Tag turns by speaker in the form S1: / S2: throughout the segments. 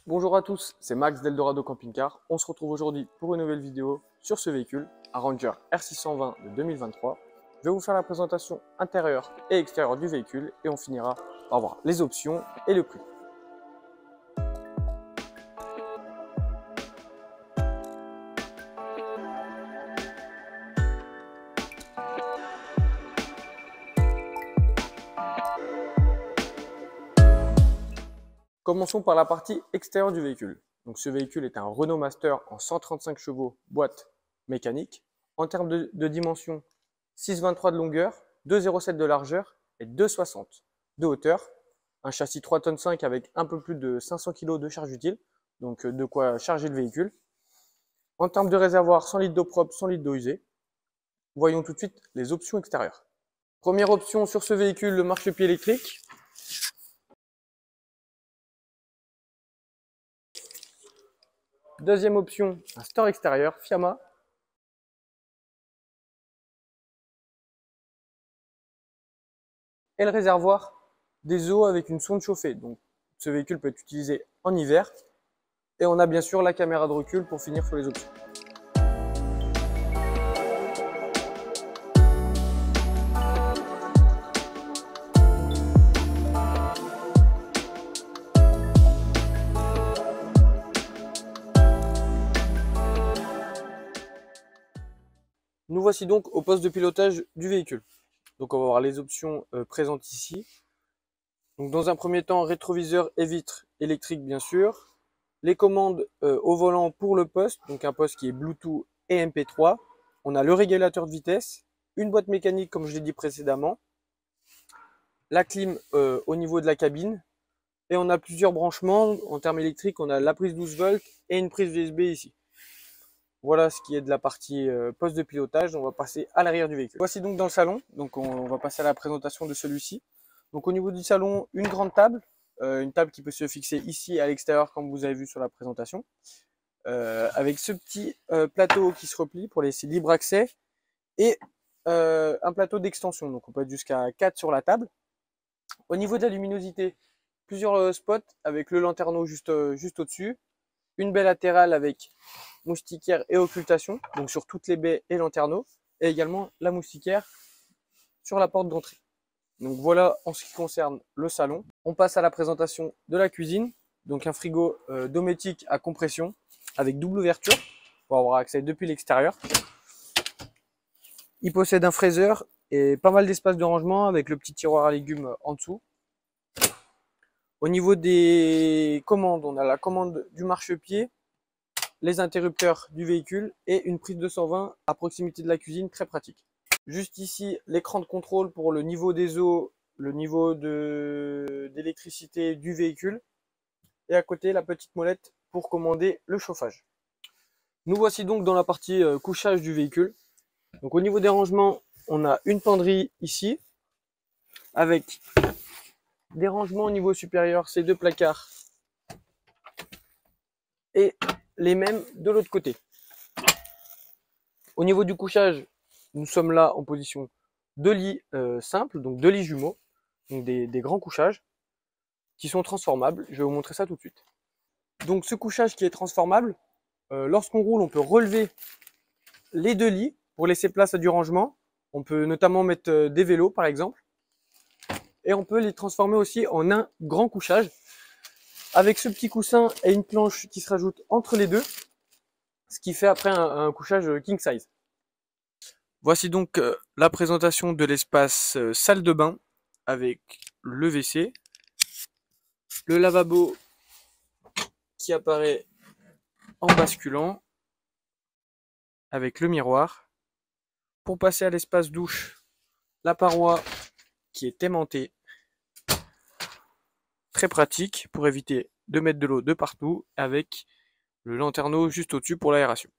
S1: Bonjour à tous, c'est Max d'Eldorado Camping Car. On se retrouve aujourd'hui pour une nouvelle vidéo sur ce véhicule, un Ranger R620 de 2023. Je vais vous faire la présentation intérieure et extérieure du véhicule et on finira par voir les options et le prix. Commençons par la partie extérieure du véhicule. Donc ce véhicule est un Renault Master en 135 chevaux boîte mécanique. En termes de dimension, 6,23 de longueur, 2,07 de largeur et 2,60 de hauteur. Un châssis 3,5 tonnes avec un peu plus de 500 kg de charge utile, donc de quoi charger le véhicule. En termes de réservoir, 100 litres d'eau propre, 100 litres d'eau usée. Voyons tout de suite les options extérieures. Première option sur ce véhicule, le marchepied électrique. Deuxième option, un store extérieur Fiamma. Et le réservoir des eaux avec une sonde chauffée. Donc ce véhicule peut être utilisé en hiver. Et on a bien sûr la caméra de recul pour finir sur les options. Nous voici donc au poste de pilotage du véhicule. Donc on va voir les options présentes ici. Donc dans un premier temps, rétroviseur et vitres électriques bien sûr. Les commandes au volant pour le poste, donc un poste qui est Bluetooth et MP3. On a le régulateur de vitesse, une boîte mécanique comme je l'ai dit précédemment, la clim au niveau de la cabine. Et on a plusieurs branchements. En termes électriques, on a la prise 12 volts et une prise USB ici. Voilà ce qui est de la partie poste de pilotage. On va passer à l'arrière du véhicule. Voici donc dans le salon. Donc on va passer à la présentation de celui-ci. Donc au niveau du salon, une grande table. Une table qui peut se fixer ici à l'extérieur comme vous avez vu sur la présentation. Avec ce petit plateau qui se replie pour laisser libre accès. Et un plateau d'extension. Donc on peut être jusqu'à 4 sur la table. Au niveau de la luminosité, plusieurs spots avec le lanterneau juste au-dessus. Une baie latérale avec moustiquaire et occultation, donc sur toutes les baies et lanterneaux, et également la moustiquaire sur la porte d'entrée. Donc voilà en ce qui concerne le salon. On passe à la présentation de la cuisine. Donc un frigo Dometic à compression avec double ouverture pour avoir accès depuis l'extérieur. Il possède un fraiseur et pas mal d'espace de rangement avec le petit tiroir à légumes en dessous. Au niveau des commandes, on a la commande du marchepied, les interrupteurs du véhicule et une prise 220 à proximité de la cuisine, très pratique. Juste ici, l'écran de contrôle pour le niveau des eaux, le niveau d'électricité du véhicule. Et à côté, la petite molette pour commander le chauffage. Nous voici donc dans la partie couchage du véhicule. Donc au niveau des rangements, on a une penderie ici avec des rangements au niveau supérieur, ces deux placards et les mêmes de l'autre côté. Au niveau du couchage, nous sommes là en position de lits simples, donc 2 lits jumeaux, donc des grands couchages qui sont transformables. Je vais vous montrer ça tout de suite. Donc ce couchage qui est transformable, lorsqu'on roule, on peut relever les 2 lits pour laisser place à du rangement. On peut notamment mettre des vélos par exemple. Et on peut les transformer aussi en un grand couchage avec ce petit coussin et une planche qui se rajoute entre les deux, ce qui fait après un couchage king size. Voici donc la présentation de l'espace salle de bain avec le WC, le lavabo qui apparaît en basculant avec le miroir. Pour passer à l'espace douche, la paroi qui est aimantée, très pratique pour éviter de mettre de l'eau de partout avec le lanterneau juste au-dessus pour l'aération.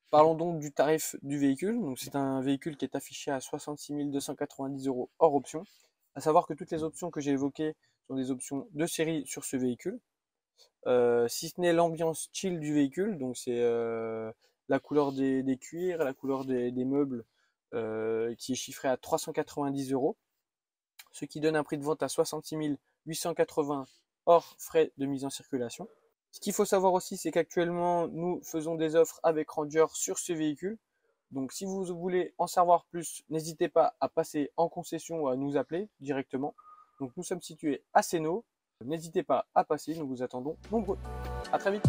S1: Parlons donc du tarif du véhicule. Donc c'est un véhicule qui est affiché à 66 290 € hors option. À savoir que toutes les options que j'ai évoquées sont des options de série sur ce véhicule. Si ce n'est l'ambiance chill du véhicule, donc c'est la couleur des cuirs, la couleur des meubles qui est chiffrée à 390 €, ce qui donne un prix de vente à 66 880 hors frais de mise en circulation. Ce qu'il faut savoir aussi, c'est qu'actuellement, nous faisons des offres avec Ranger sur ce véhicule. Donc si vous voulez en savoir plus, n'hésitez pas à passer en concession ou à nous appeler directement. Donc nous sommes situés à Sénaux. N'hésitez pas à passer, nous vous attendons nombreux. À très vite.